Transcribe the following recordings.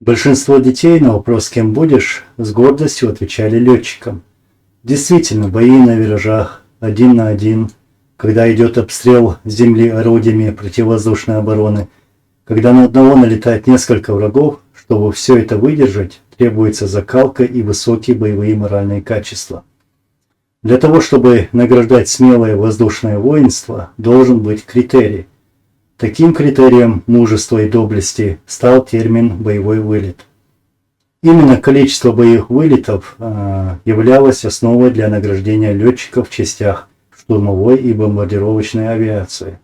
Большинство детей на вопрос «Кем будешь?» с гордостью отвечали летчиком. Действительно, бои на виражах, 1 на 1, когда идет обстрел земли орудиями противовоздушной обороны, когда на одного налетает несколько врагов, чтобы все это выдержать, требуется закалка и высокие боевые моральные качества. Для того, чтобы награждать смелое воздушное воинство, должен быть критерий. Таким критерием мужества и доблести стал термин «боевой вылет». Именно количество боевых вылетов являлось основой для награждения летчиков в частях штурмовой и бомбардировочной авиации.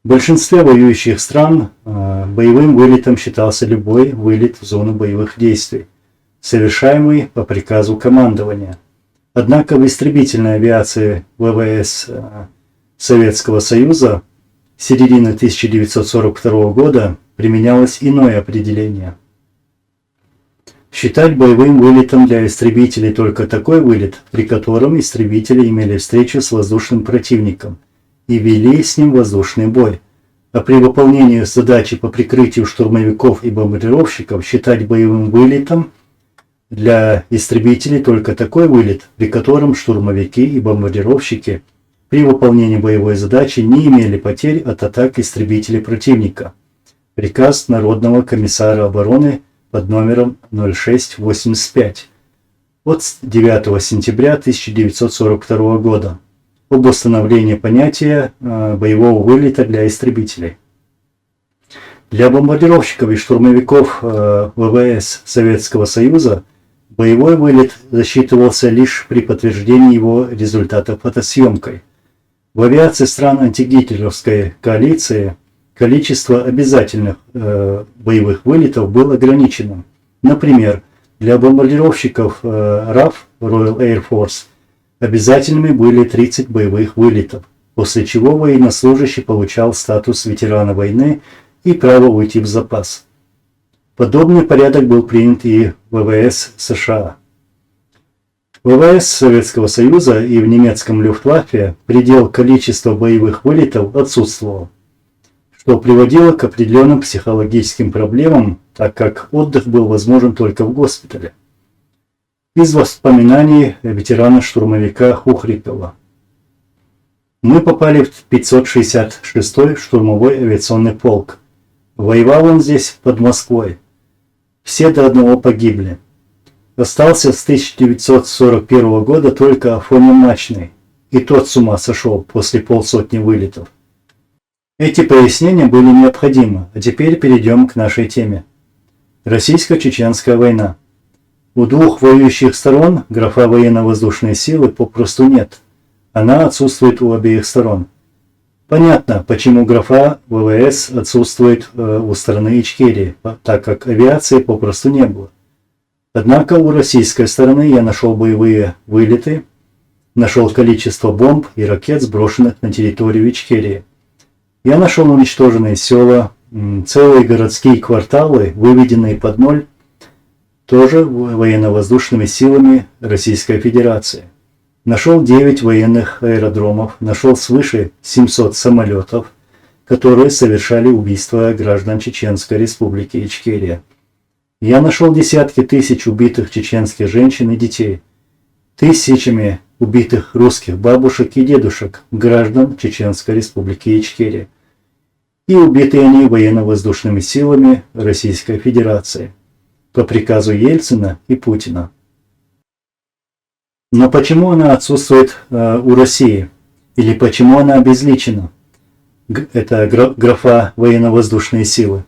В большинстве воюющих стран боевым вылетом считался любой вылет в зону боевых действий, совершаемый по приказу командования. Однако в истребительной авиации ВВС Советского Союза с середины 1942 года применялось иное определение. Считать боевым вылетом для истребителей только такой вылет, при котором истребители имели встречу с воздушным противником и вели с ним воздушный бой, а при выполнении задачи по прикрытию штурмовиков и бомбардировщиков считать боевым вылетом для истребителей только такой вылет, при котором штурмовики и бомбардировщики при выполнении боевой задачи не имели потерь от атак истребителей противника. Приказ Народного комиссара обороны под номером 0685 от 9 сентября 1942 года об установлении понятия боевого вылета для истребителей. Для бомбардировщиков и штурмовиков ВВС Советского Союза боевой вылет засчитывался лишь при подтверждении его результата фотосъемкой. В авиации стран антигитлеровской коалиции количество обязательных боевых вылетов было ограниченным. Например, для бомбардировщиков RAF Royal Air Force обязательными были 30 боевых вылетов, после чего военнослужащий получал статус ветерана войны и право уйти в запас. Подобный порядок был принят и в ВВС США. В ВВС Советского Союза и в немецком Люфтваффе предел количества боевых вылетов отсутствовал, что приводило к определенным психологическим проблемам, так как отдых был возможен только в госпитале. Из воспоминаний ветерана-штурмовика Хухрикова. Мы попали в 566-й штурмовой авиационный полк. Воевал он здесь под Москвой. Все до одного погибли. Остался с 1941 года только Афоня Мачный, и тот с ума сошел после полсотни вылетов. Эти пояснения были необходимы, а теперь перейдем к нашей теме. Российско-чеченская война. У двух воюющих сторон графа военно-воздушные силы попросту нет. Она отсутствует у обеих сторон. Понятно, почему графа ВВС отсутствует у стороны Ичкерии, так как авиации попросту не было. Однако у российской стороны я нашел боевые вылеты, нашел количество бомб и ракет, сброшенных на территорию Ичкерии. Я нашел уничтоженные села, целые городские кварталы, выведенные под ноль, тоже военно-воздушными силами Российской Федерации. Нашел 9 военных аэродромов, нашел свыше 700 самолетов, которые совершали убийства граждан Чеченской Республики Ичкерия. Я нашел десятки тысяч убитых чеченских женщин и детей, тысячами убитых русских бабушек и дедушек, граждан Чеченской Республики Ичкерия. И убиты они военно-воздушными силами Российской Федерации по приказу Ельцина и Путина. Но почему она отсутствует у России? Или почему она обезличена? Это графа военно-воздушные силы.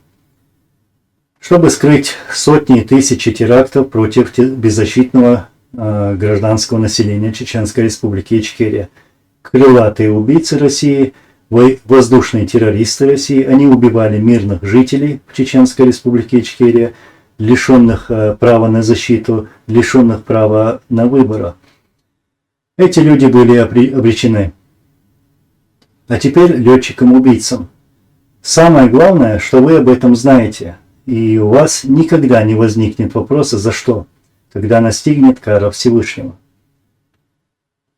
Чтобы скрыть сотни и тысячи терактов против беззащитного гражданского населения Чеченской Республики Ичкерия. Крылатые убийцы России, воздушные террористы России, они убивали мирных жителей в Чеченской Республике Ичкерия, лишенных права на защиту, лишенных права на выбор. Эти люди были обречены. А теперь летчикам-убийцам. Самое главное, что вы об этом знаете, и у вас никогда не возникнет вопроса «за что?», когда настигнет кара Всевышнего.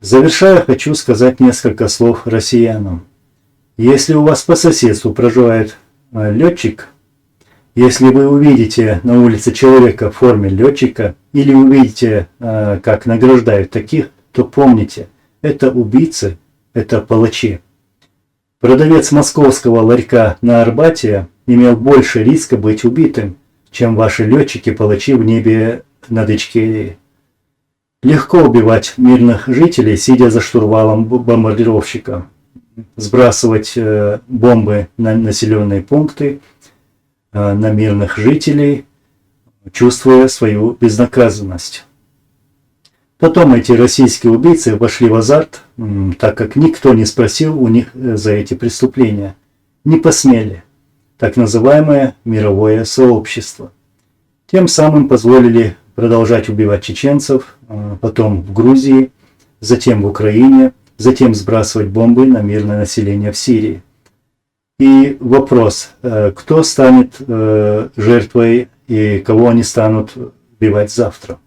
Завершая, хочу сказать несколько слов россиянам. Если у вас по соседству проживает летчик, Если вы увидите на улице человека в форме летчика или увидите, как награждают таких, то помните, это убийцы, это палачи. Продавец московского ларька на Арбате имел больше риска быть убитым, чем ваши летчики-палачи в небе над Ичкерией. Легко убивать мирных жителей, сидя за штурвалом бомбардировщика, сбрасывать бомбы на населенные пункты, на мирных жителей, чувствуя свою безнаказанность. Потом эти российские убийцы вошли в азарт, так как никто не спросил у них за эти преступления. Не посмели. Так называемое мировое сообщество. Тем самым позволили продолжать убивать чеченцев, потом в Грузии, затем в Украине, затем сбрасывать бомбы на мирное население в Сирии. И вопрос, кто станет жертвой и кого они станут убивать завтра?